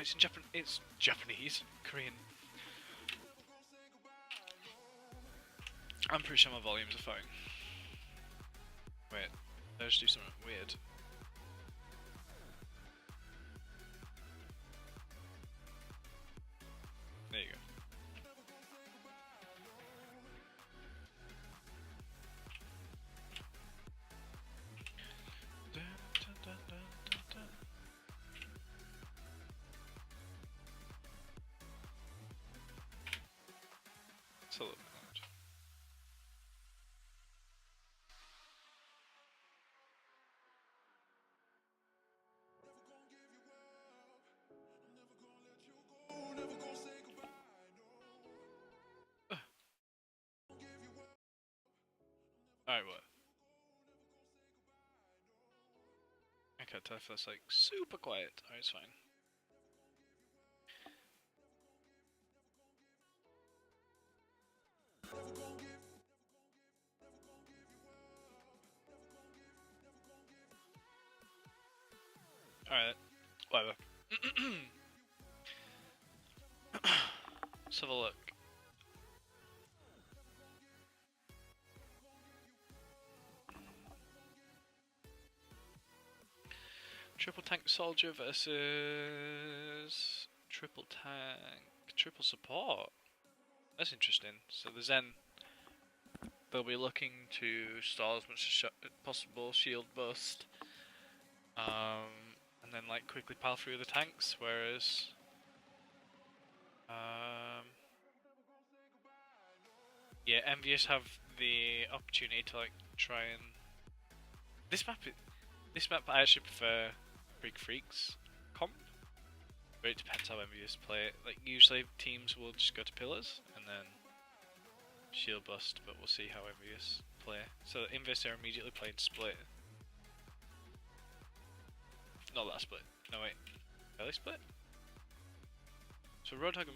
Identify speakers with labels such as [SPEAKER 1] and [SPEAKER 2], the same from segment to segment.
[SPEAKER 1] it's in Japan. It's Japanese, Korean. I'm pretty sure my volumes are fine. Wait, let's do something weird. There you go. It's a little bit loud. Alright, what? I can't tell if that's like super quiet. Oh, it's fine. Alright, whatever. Let's have a look. Triple tank soldier versus triple tank, triple support. That's interesting. So the Zen, they'll be looking to stall as much as possible, shield bust, and then like quickly pile through the tanks. Whereas, yeah, EnVy's have the opportunity to like try and this map I actually prefer Big Freaks comp, but it depends how EnVy's play it. Like usually teams will just go to pillars and then shield bust, but we'll see how EnVy's play. So EnVy are immediately playing split. Not that split. No wait, are they split? So Roadhog.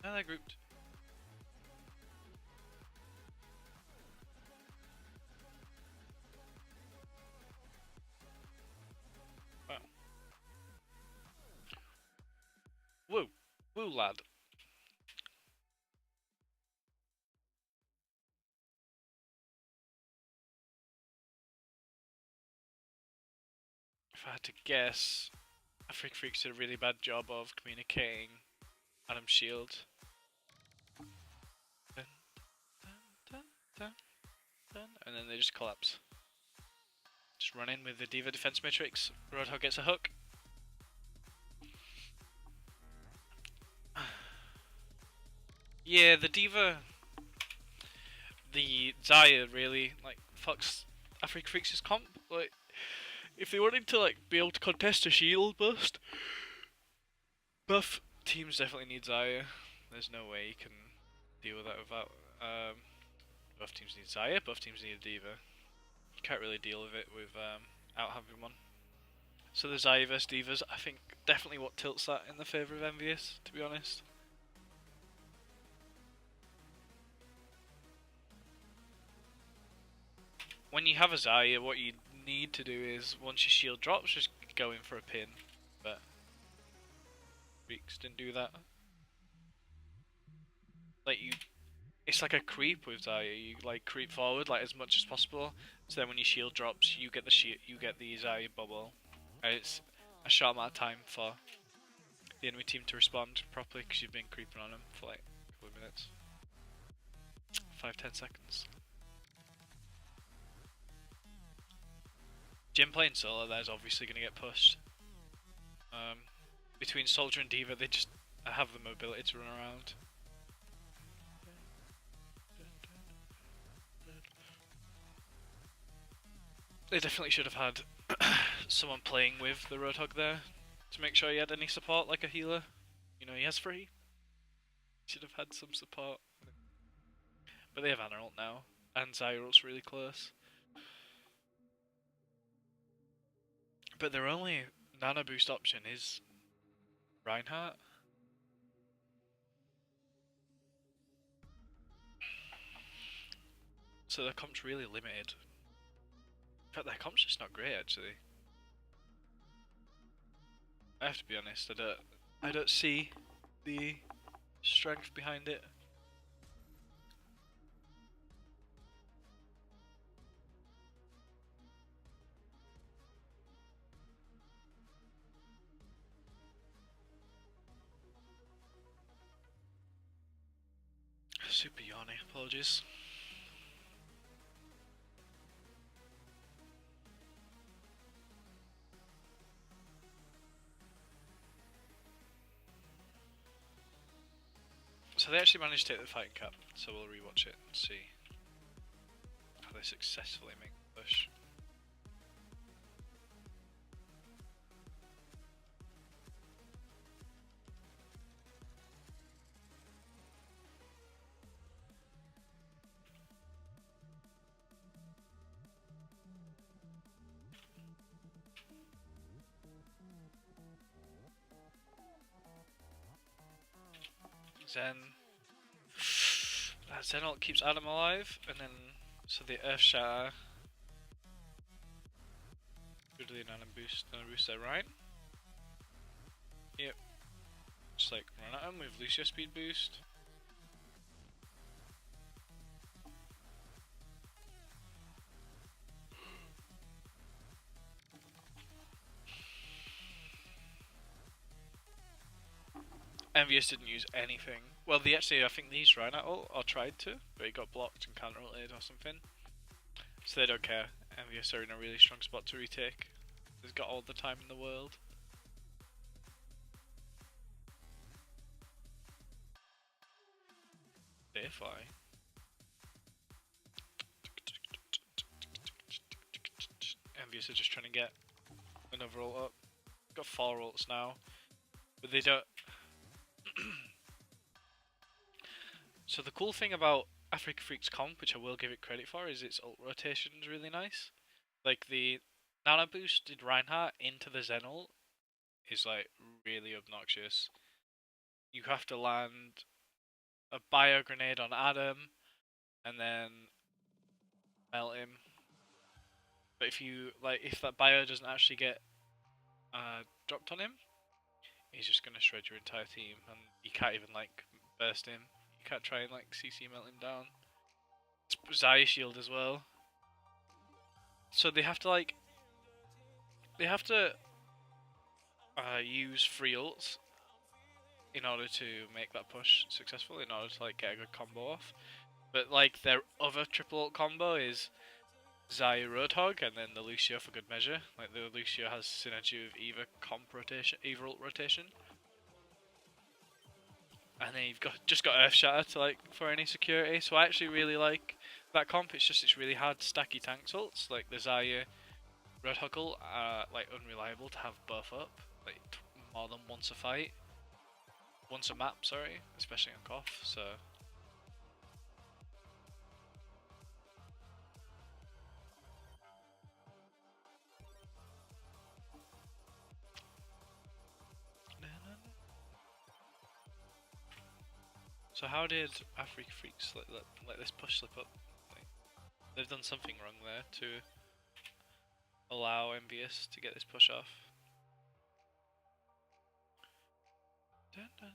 [SPEAKER 1] No, they're grouped. Wow. Woo! Woo, lad. If I had to guess, Freaks did a really bad job of communicating Adam's shield. Dun, dun, dun, dun, and then they just collapse. Just run in with the D.Va defense matrix. Roadhog gets a hook. Yeah, the D.Va, the Zarya really like fucks Freaks' comp. Like, if they wanted to like be able to contest a shield burst, buff teams definitely need Zarya. There's no way you can deal with that without. Buff teams need Zarya, buff teams need a D.Va. You can't really deal with it without having one. So the Zarya vs D.Vas, I think, definitely what tilts that in the favour of EnVy, to be honest. When you have a Zarya, what you need to do is, once your shield drops, just go in for a pin. But Freaks didn't do that. Like it's like a creep with Zarya. You like creep forward like as much as possible. So then when your shield drops, you get the Zarya bubble. And it's a short amount of time for the enemy team to respond properly because you've been creeping on them for like a couple of minutes. 5-10 seconds. Jim playing solo there is obviously going to get pushed. Between Soldier and D.Va, they just have the mobility to run around. They definitely should have had someone playing with the Roadhog there to make sure he had any support, like a healer. You know, he has free. Should have had some support. But they have Ana ult now, and Zarya ult's really close. But their only nano boost option is Reinhardt. So their comp's really limited. But their comp's just not great actually. I have to be honest, I don't see the strength behind it. Super yawny, apologies. So they actually managed to take the fighting cap, so we'll rewatch it and see how they successfully make the push. Zen. That Zen ult keeps Adam alive, and then so the Earth Shatter. Good to the nano boost there, right? Yep. Just like run at him with Lucio speed boost. EnVy didn't use anything. Well, they actually, I think these ran at ult, or tried to, but he got blocked and counter ulted or something. So they don't care. EnVy are in a really strong spot to retake. They've got all the time in the world. Defy. EnVy are just trying to get another ult up. Got 4 ults now, but they don't. So the cool thing about Africa Freak's comp, which I will give it credit for, is its ult rotation is really nice. Like the nano boosted Reinhardt into the Zen ult is like really obnoxious. You have to land a bio grenade on Adam and then melt him. But if that bio doesn't actually get dropped on him, he's just gonna shred your entire team, and you can't even like burst him. You can't try and like CC melt him down. It's Zaya shield as well. So they have to use free ults in order to make that push successful, in order to like get a good combo off. But like their other triple ult combo is Zaya Roadhog and then the Lucio for good measure. Like the Lucio has synergy with either ult rotation. And then you've just got Earth Shatter to like for any security. So I actually really like that comp. It's really hard stacky tank ults. Like the Zaya Roadhog ult are like unreliable to have both up. Like more than once a fight. Once a map, sorry. Especially on Koth, so So how did Africa Freaks let this push slip up? Like, they've done something wrong there to allow EnVy to get this push off. Dun, dun,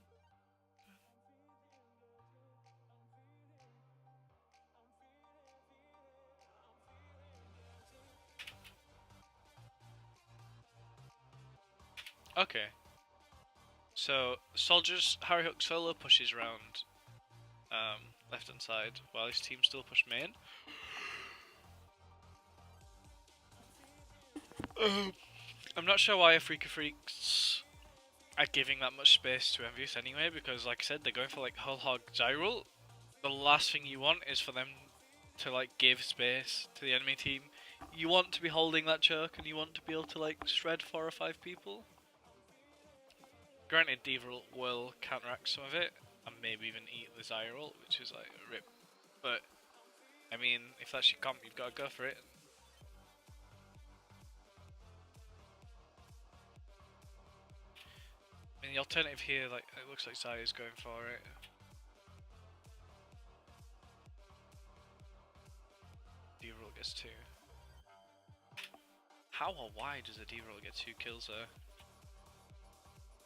[SPEAKER 1] dun. Okay. So Soldiers Harry Hook solo pushes around left hand side while his team still push main. I'm not sure why Africa Freaks are giving that much space to EnVy anyway, because like I said, they're going for like whole hog gyro. The last thing you want is for them to like give space to the enemy team. You want to be holding that choke and you want to be able to like shred 4 or 5 people. Granted, D.Va will counteract some of it and maybe even eat the Zaya ult, which is like a rip. But I mean, if that's your comp, you've got to go for it. I mean, the alternative here, like, it looks like Zaya's going for it. D-Roll gets 2. How or why does the D-roll get 2 kills there?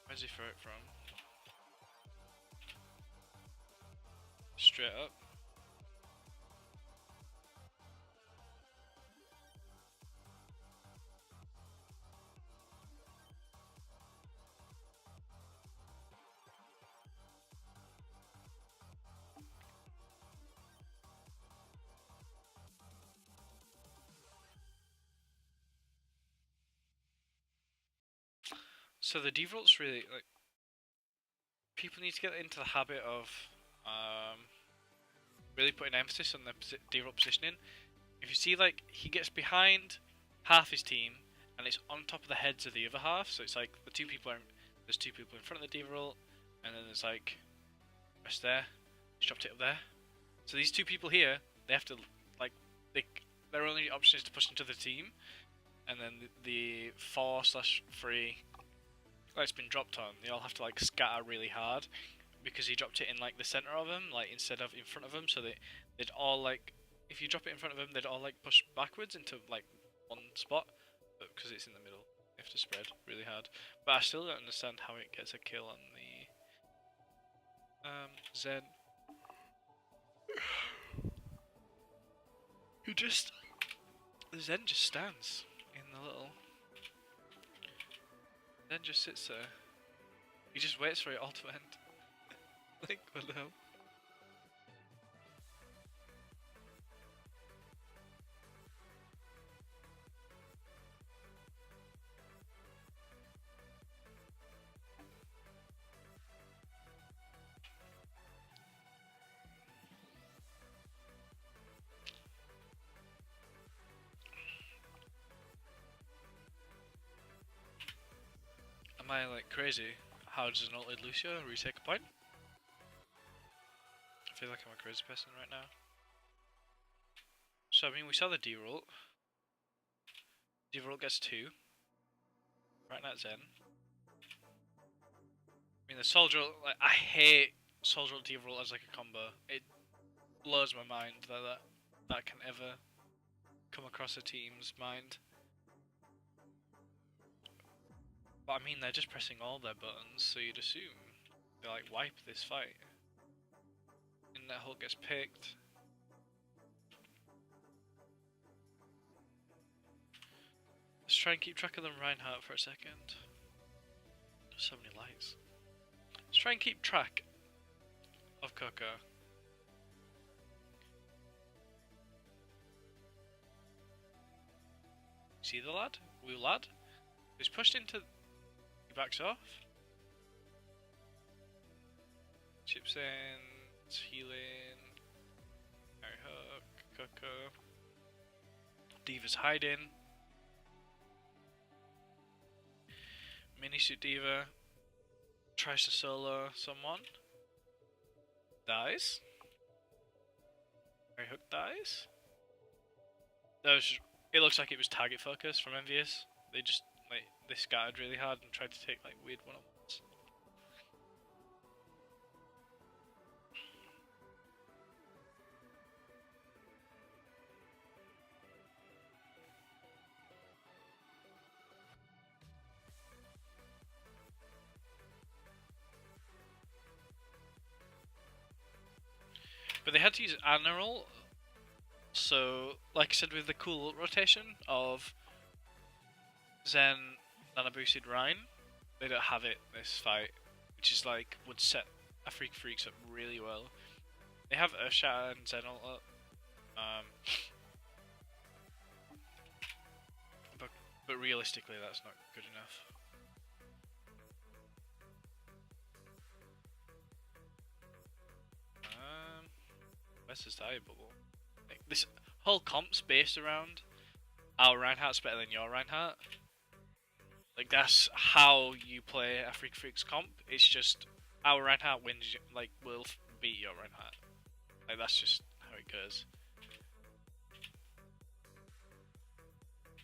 [SPEAKER 1] Where's he throw it from? Straight up. So the D-roll's really, like, people need to get into the habit of really putting emphasis on the D-roll positioning. If you see, like, he gets behind half his team, and it's on top of the heads of the other half, so it's like the there's 2 people in front of the D-roll, and then there's like rest there. He's dropped it up there. So these 2 people here, they have to, like, their only option is to push into the team, and then the 4/3 that's been dropped on, they all have to like scatter really hard because he dropped it in like the center of them, like instead of in front of them. So they'd all like, if you drop it in front of them, they'd all like push backwards into like one spot, but because it's in the middle, you have to spread really hard. But I still don't understand how it gets a kill on the Zen. Zen just stands in the little. Zen just sits there. He just waits for it all to end. Like, what the hell? Am I like crazy? How does an ult lead Lucio retake a point? I feel like I'm a crazy person right now. So I mean, we saw the D-roll. D-roll gets 2. Right now Zen. I mean the soldier, like, I hate soldier D-roll as like a combo. It blows my mind that can ever come across a team's mind. But I mean, they're just pressing all their buttons, so you'd assume they like wipe this fight. And that Hulk gets picked. Let's try and keep track of them Reinhardt for a second. So many lights. Let's try and keep track of Coco. See the lad? Woo lad? He's pushed into. He backs off. Chips in. It's healing. Harry Hook. Coco. Diva's hiding. Minisuit Diva tries to solo someone. Dies. Harry Hook dies. It looks like it was target focus from EnVy. They just they scattered really hard and tried to take like weird one-on-ones. But they had to use Admiral, so like I said with the cool rotation of Zen, Nana boosted Rhine, they don't have it this fight, which is like would set a Freaks up really well. They have Earthshatter and Zen ult up, but realistically that's not good enough. Where's this die bubble? Like, this whole comp's based around our Reinhardt's better than your Reinhardt. Like, that's how you play a Freaks comp. It's just our Reinhardt wins, like, will beat your Reinhardt. Like, that's just how it goes.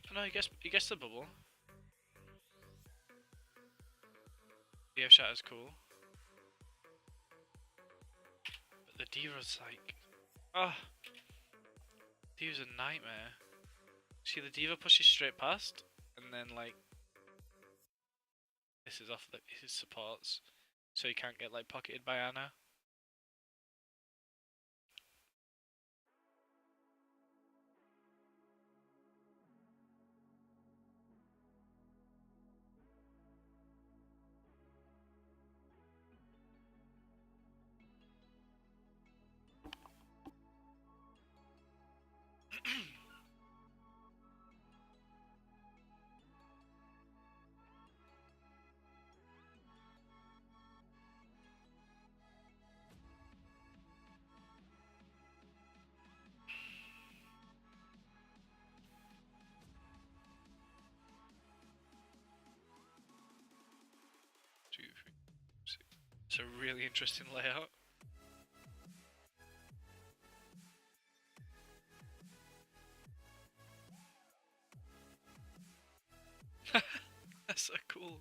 [SPEAKER 1] Oh, no, he gets the bubble. The F-Shatter's cool. But the D.Va's like... Oh, D.Va's a nightmare. See, the D.Va pushes straight past, then like this is off his supports, so he can't get like pocketed by Anna. It's a really interesting layout. That's so cool.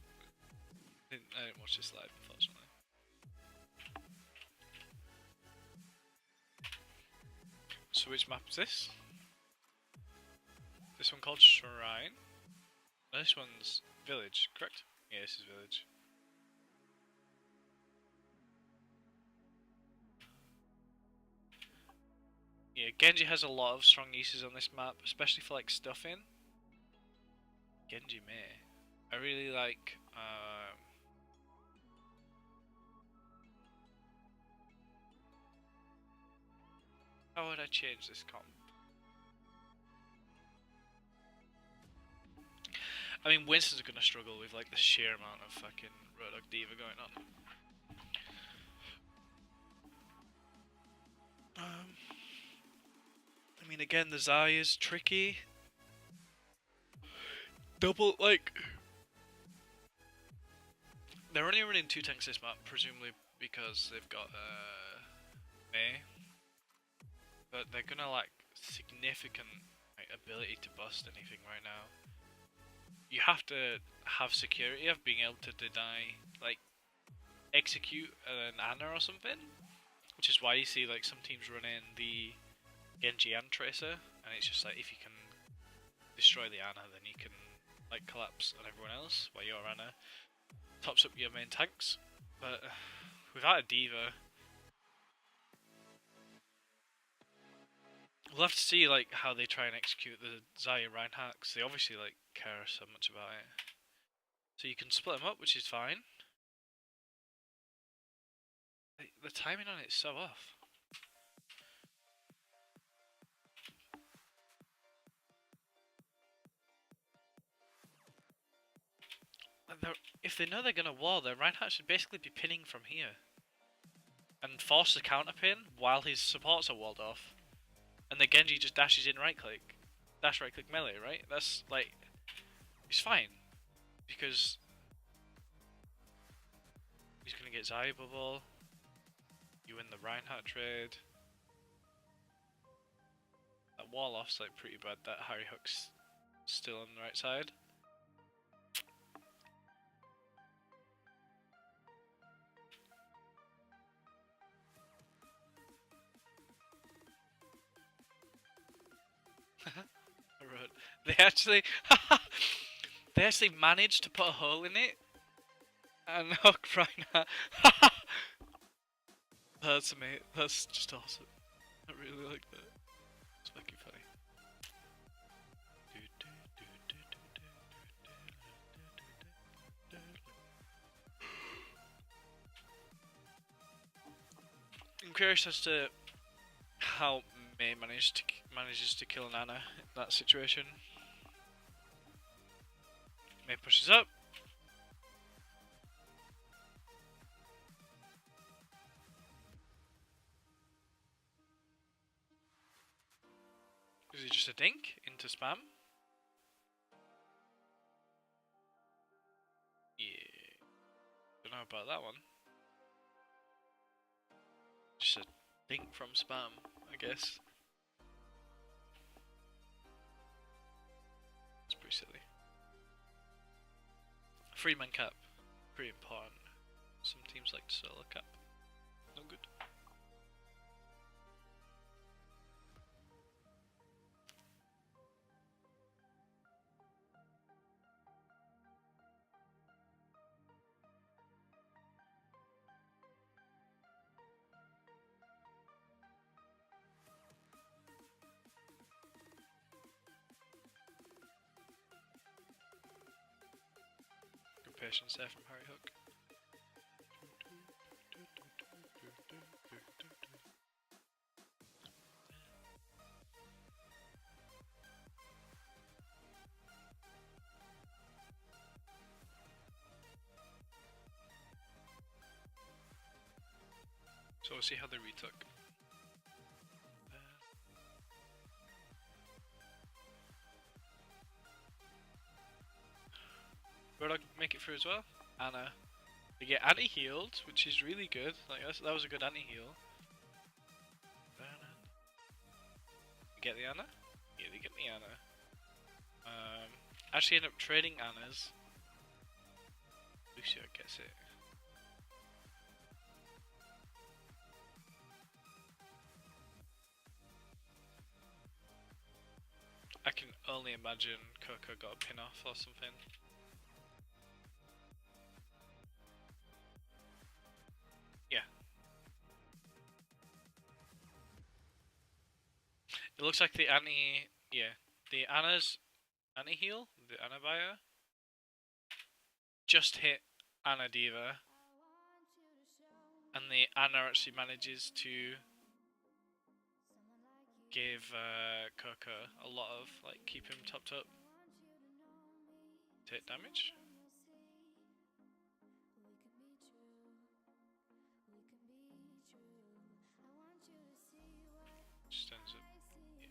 [SPEAKER 1] I didn't watch this live, unfortunately. So which map is this? This one called Shrine? No, this one's Village, correct? Yeah, this is Village. Yeah, Genji has a lot of strong uses on this map, especially for like stuffing. Genji May. I really like how would I change this comp? I mean, Winston's gonna struggle with like the sheer amount of fucking Roadhog Diva going on. I mean, again, the Zaya's tricky. Double, like... They're only running 2 tanks this map, presumably because they've got May. But they're gonna lack significant ability to bust anything right now. You have to have security of being able to deny, like, execute an Ana or something. Which is why you see like some teams running the Genji and Tracer, and it's just like if you can destroy the Ana, then you can like collapse on everyone else while your Ana tops up your main tanks. But without a Diva, we'll have to see like how they try and execute the Zarya Reinhardt, because they obviously like care so much about it. So you can split them up, which is fine. The timing on it is so off. If they know they're gonna wall, then Reinhardt should basically be pinning from here. And force the counter pin while his supports are walled off. And the Genji just dashes in right click. Dash right click melee, right? That's like... It's fine. Because... he's gonna get Zarya bubble. You win the Reinhardt trade. That wall off's like pretty bad. That Harry Hook's still on the right side. They actually managed to put a hole in it and hook Reinhardt. That's amazing. That's just awesome. I really like that. It's fucking funny. I'm curious as to how May manages to kill Nana in that situation. May pushes up. Is he just a dink into spam? Yeah. Don't know about that one. Just a dink from spam, I guess. It's pretty silly. 3-man cap. Pretty important. Some teams like to solo cap. No good. patience there from Harry Hook. So we'll see how they retook. Roadhog make it through as well. Anna. They get anti-healed, which is really good. Like that was a good anti-heal. Get the Anna? Yeah, they get the Anna. Actually end up trading Annas. Lucio gets it. I can only imagine Coco got a pin off or something. Yeah. It looks like the the Anna's anti-heal, the Anna buyer, just hit Anna Diva. And the Anna actually manages to give Coco a lot of, like, keep him topped up. Take damage. Just ends up, yeah.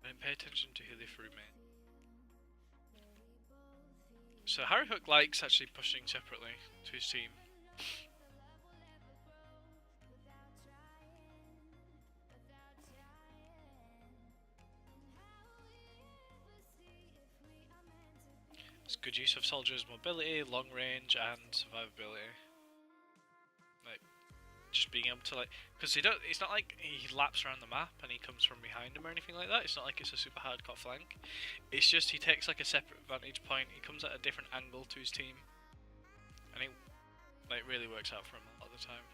[SPEAKER 1] I didn't pay attention to who they threw me. So Harry Hook likes actually pushing separately to his team. It's good use of soldiers' mobility, long range, and survivability. Like, just being able to, like, because it's not like he laps around the map and he comes from behind him or anything like that. It's not like it's a super hardcore flank. It's just he takes like a separate vantage point. He comes at a different angle to his team, and it like really works out for him a lot of the time.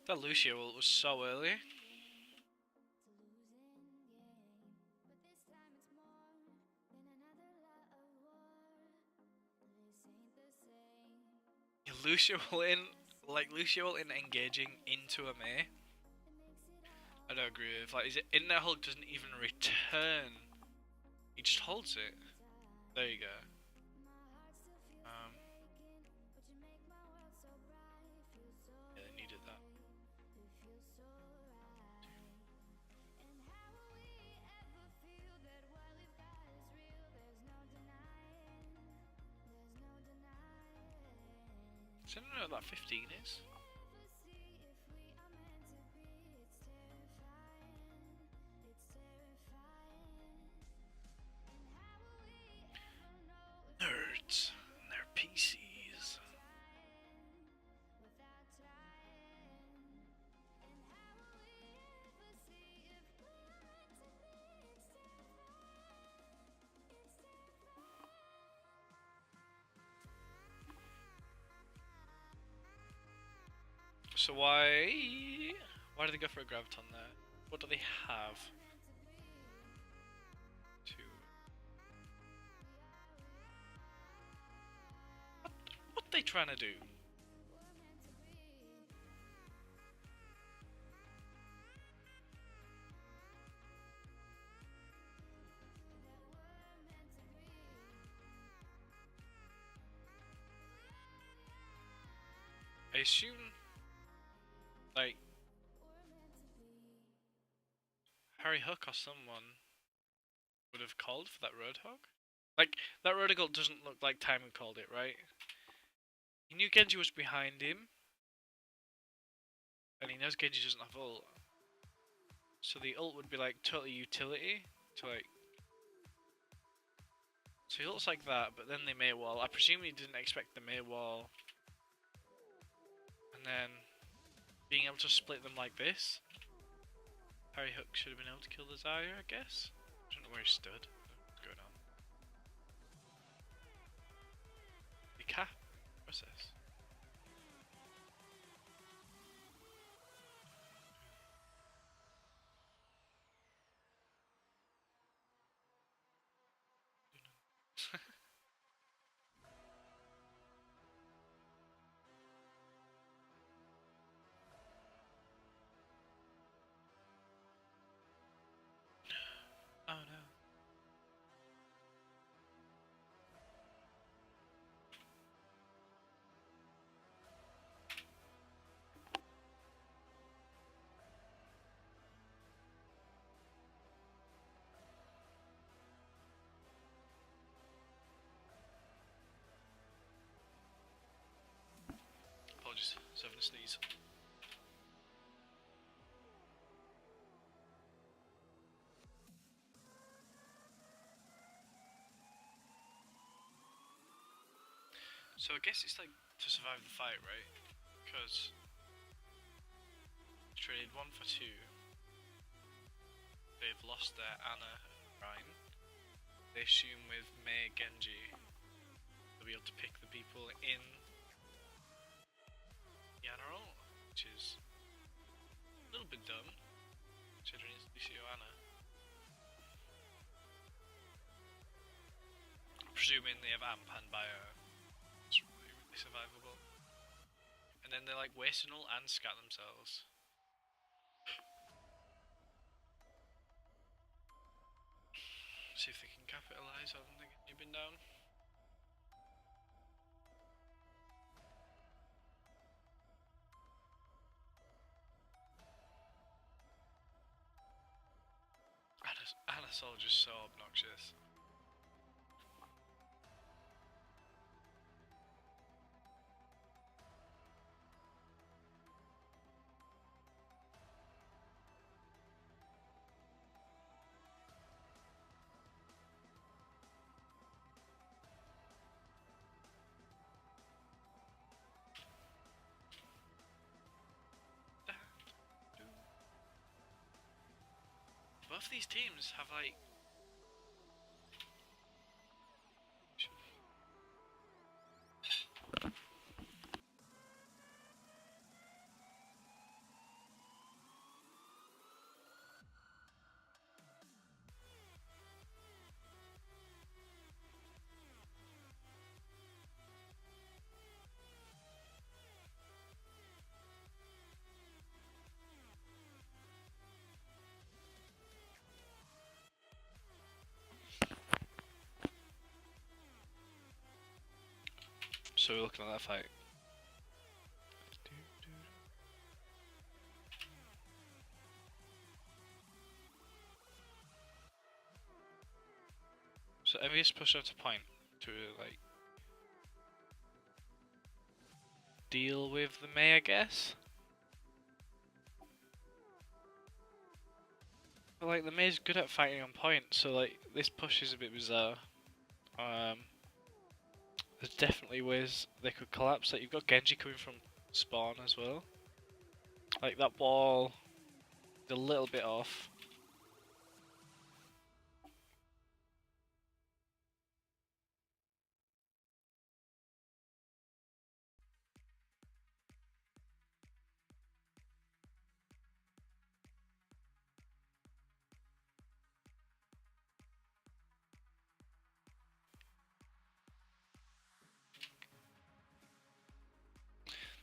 [SPEAKER 1] That Lucio ult was so early. Lucio ult in engaging into a Mei. I don't agree with. Like, is it in that Hulk doesn't even return? He just holds it. There you go. Yeah, they needed that. Does anyone know what that 15 is? Nerds and their PCs. So why do they go for a Graviton there? What do they have? What are they trying to do? I assume, like, Harry Hook or someone would have called for that Roadhog. Like, that Roadhog doesn't look like Timon called it, right? He knew Genji was behind him, and he knows Genji doesn't have ult. So the ult would be like totally utility to like So he looks like that, but then they May wall. I presume he didn't expect the May wall. And then being able to split them like this. Harry Hook should have been able to kill the Zarya, I guess. I don't know where he stood. What's going on? The cap? What's this? Oh no. Apologies, just having a sneeze. So I guess it's like to survive the fight, right? Because traded 1 for 2. They've lost their Anna and Ryan. They assume with Mei Genji they'll be able to pick the people in Yanaro, which is a little bit dumb, considering it's Lucio Anna. Presuming they have Amp and Bio, it's really, really survivable. And then they're like waste null and scat themselves. See if they can capitalise on the you've been down. Anna Soldier's so obnoxious. Both these teams have like so we're looking at that fight. So EnVy's pushed out a point to like deal with the Mei, I guess. But like the Mei's good at fighting on point, so like this push is a bit bizarre. There's definitely ways they could collapse. Like you've got Genji coming from spawn as well. Like that wall is a little bit off.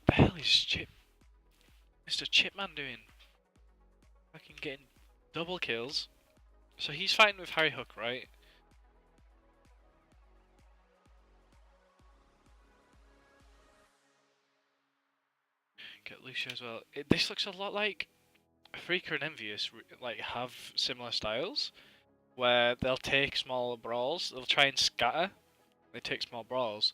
[SPEAKER 1] The hell is Mr. Chipman doing? Fucking getting double kills. So he's fighting with Harry Hook, right? Get Lucio as well. This looks a lot like Freaker and Envious like have similar styles, where they'll take small brawls, they'll try and scatter, they take small brawls,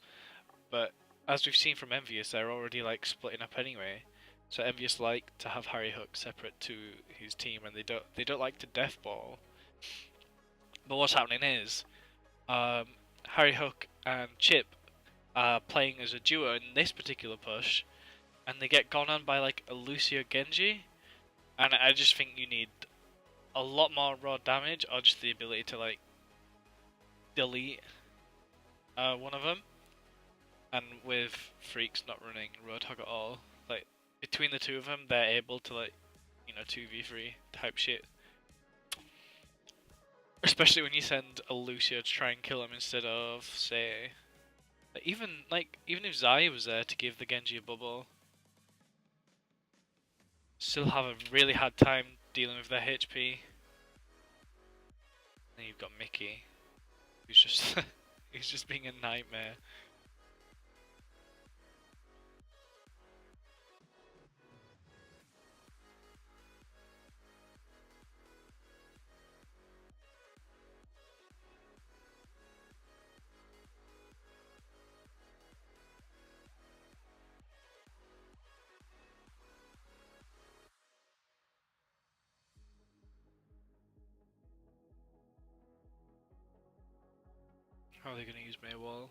[SPEAKER 1] but as we've seen from Envious, they're already like splitting up anyway. So Envious like to have Harry Hook separate to his team, and they don't like to death ball. But what's happening is, Harry Hook and Chip are playing as a duo in this particular push, and they get gone on by like a Lucio Genji, and I just think you need a lot more raw damage, or just the ability to like delete one of them. And with Freaks not running Roadhog at all, like between the two of them, they're able to like 2v3 type shit. Especially when you send a Lucio to try and kill him instead of, say, even if Zai was there to give the Genji a bubble, still have a really hard time dealing with their HP. Then you've got Mickey, who's just he's just being a nightmare. How are they going to use Maywall?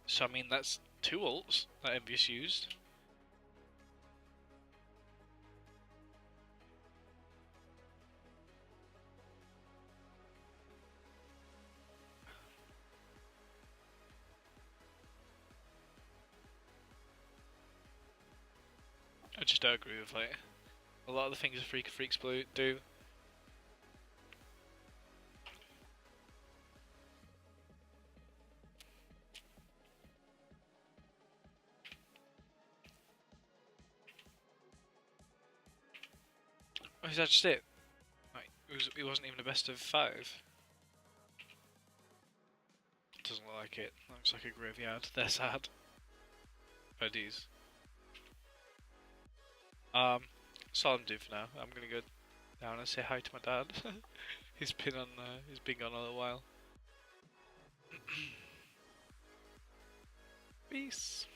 [SPEAKER 1] So I mean that's 2 ults that EnVy's used. I just don't agree with like a lot of the things that Freaks Blue do. Oh, is that just it? Like, it wasn't even a best of 5. Doesn't look like it. Looks like a graveyard. They're sad. Buddies. That's all I'm doing for now. I'm gonna go down and say hi to my dad. He's been gone a little while. Peace.